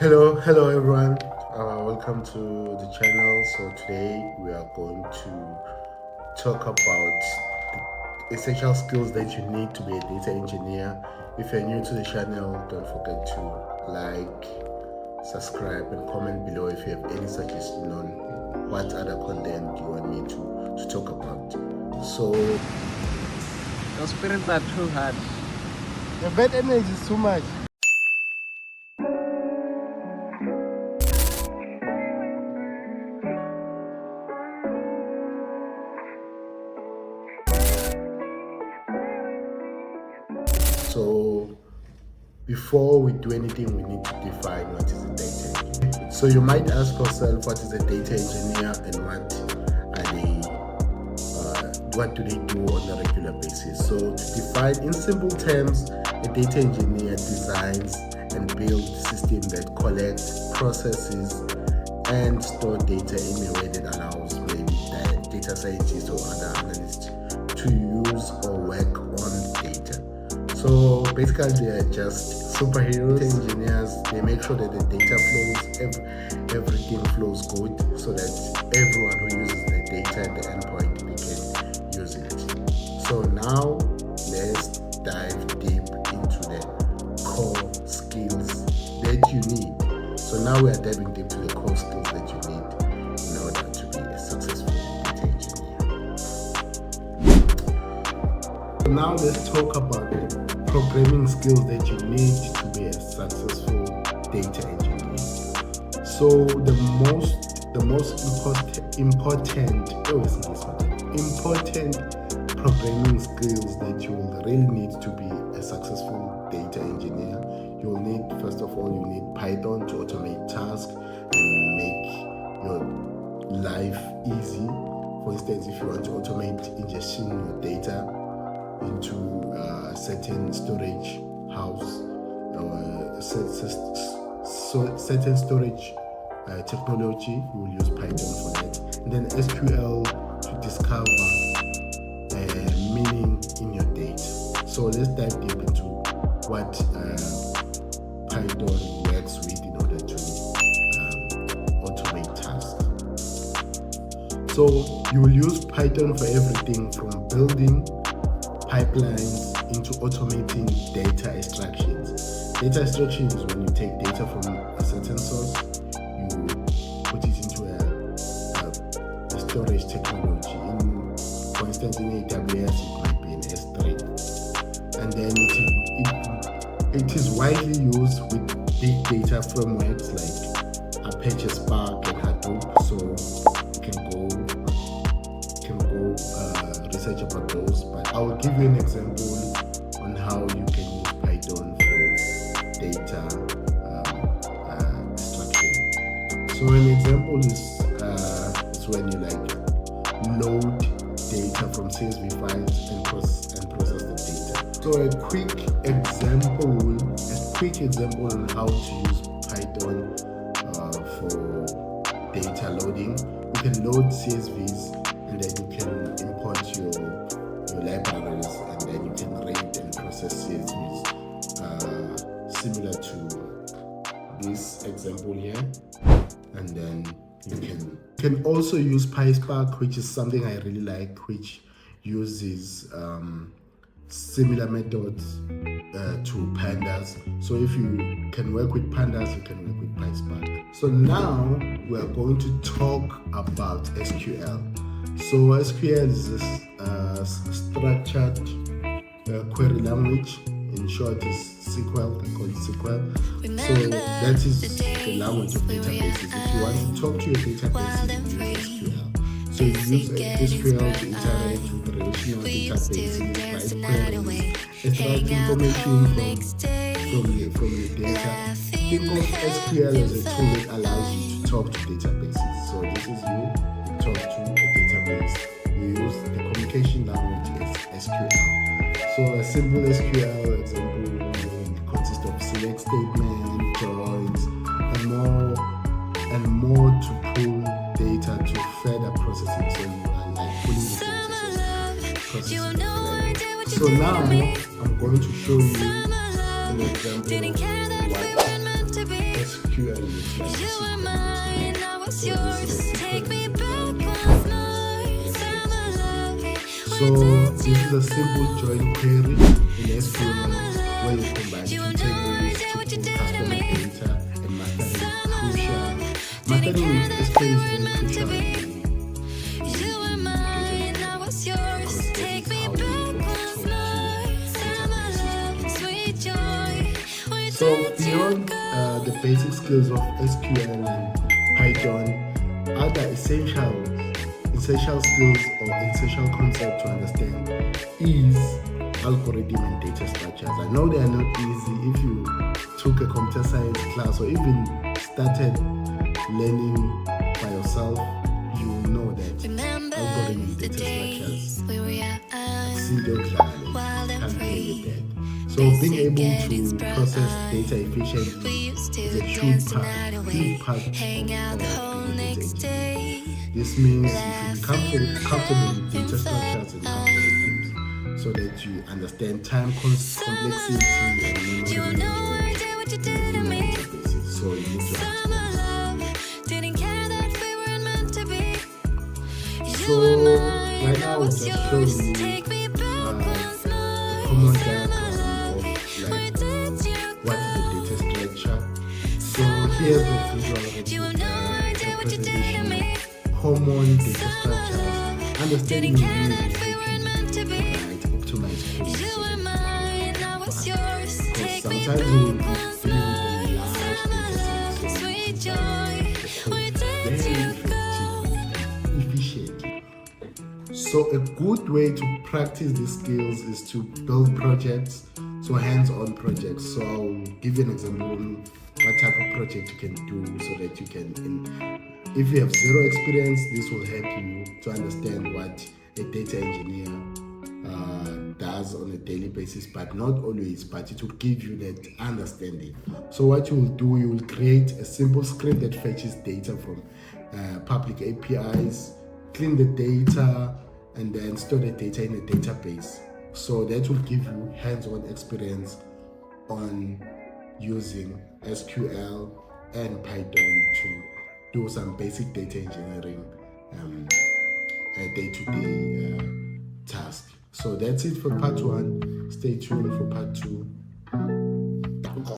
Hello everyone. Welcome to the channel. So today we are going to talk about the essential skills that you need to be a data engineer. If you're new to the channel, don't forget to like, subscribe, and comment below if you have any suggestion on what other content you want me to talk about. So Your spirits are too hard. The bad energy is too much. So before we do anything, we need to define what is a data engineer. So you might ask yourself, what is a data engineer and what do they do on a regular basis? So to define in simple terms, a data engineer designs and builds systems that collect, processes, and store data in a way that allows maybe data scientists or other analysts to use or work on data. So basically they are just superheroes. Engineers, they make sure that the data flows, everything flows good, so that everyone who uses the data at the endpoint, they can use it. So now let's dive deep into the core skills that you need. So now we are diving deep to the core skills that you need in order to be a successful data engineer. So now let's talk about the programming skills that you need to be a successful data engineer. So the most important programming skills that you will really need to be a successful data engineer. You'll need, first of all, you need Python to automate tasks and make your life easy. For instance, if you want to automate ingestion your data into certain storage house or certain storage technology, you will use Python for that. And then SQL to discover meaning in your data. So let's dive deep into what Python works with in order to automate tasks. So you will use Python for everything from building pipelines into automating data extractions. Data extraction is when you take data from a certain source, you put it into a storage technology. For instance, in AWS, it might be an S3. And then it is widely used with big data frameworks like Apache Spark and Hadoop. So you can go research about those. But I will give you an example on how you can use Python for data extraction. So an example is when you load data from CSV files and process the data. So a quick example on how to use Python for data loading. You can load CSVs and then you can import your libraries, and then you can read and process CSVs similar to this example here. And then you can also use PySpark, which is something I really like, which uses similar methods to pandas. So if you can work with pandas, you can work with PySpark. So now we are going to talk about SQL. So SQL is a structured query language. In short, is SQL. They call it SQL. So that is the language of databases. If you want to talk to your databases, you use SQL. So you use SQL to interact with relational databases, write queries, extract information from your data. Think of SQL as a tool that allows you to talk to databases. So this is you talk to a database. You use the communication language as SQL. So a simple SQL example consists of select statement, joins, and more to pull data to further processing. So you are pulling the data and processing. So now I'm going to show you an example of what SQL like You a were SQL mine, I was so yours. this is a Take me SQL back program. once more. Summer love, So this is a simple join query in SQL where you combine two tables to pull customer data and mastering crucial. Mastering with SQL is very crucial you were in mine, I data was engineering yours. because that Take is me how you back also once talk to more. Summer databases love, to sweet get joy. Where so did you beyond go? the basic skills of SQL and Python, other essential skills or essential concepts to understand is algorithm and data structures. I know they are not easy. If you took a computer science class or even started learning by yourself, you will know that Remember algorithm and the data structures days we were young, wild and can't play with free. that. So being able Basic to process data we efficiently used is to a dance the night huge away, part hang out the of whole being able to next engineer. day, This means you should be laughing, comfortable with having data structures and fun. algorithms so that you understand time complexity and memory You know management I did what you did to in me. databases. So you need to Summer understand love, didn't care that we weren't meant to be. this. You So were right mine, now I I will was just show yours. you Take me back once a more. common Summer diagram love, of where like did you what is the go? data structure. So here's the visual You know I did what you did to representation me. of common data Summer structures. love, Understanding didn't will care really that we help weren't meant to you be. write optimized code You so were that mine, I you was faster. yours. Because Take me sometimes you will back be once dealing more. with large Summer data sets, so love, you need sweet to write joy. the Where code did very you effectively go? and efficiently. So a good way to practice these skills is to build projects, so hands-on projects. So I'll give you an example on what type of project you can do so that you can, if you have zero experience, this will help you to understand what a data engineer does on a daily basis, but not always, but it will give you that understanding. So what you will do, you will create a simple script that fetches data from public APIs, clean the data, and then store the data in a database. So that will give you hands-on experience on using SQL and Python to do some basic data engineering day-to-day task. So that's it for part one. Stay tuned for part two.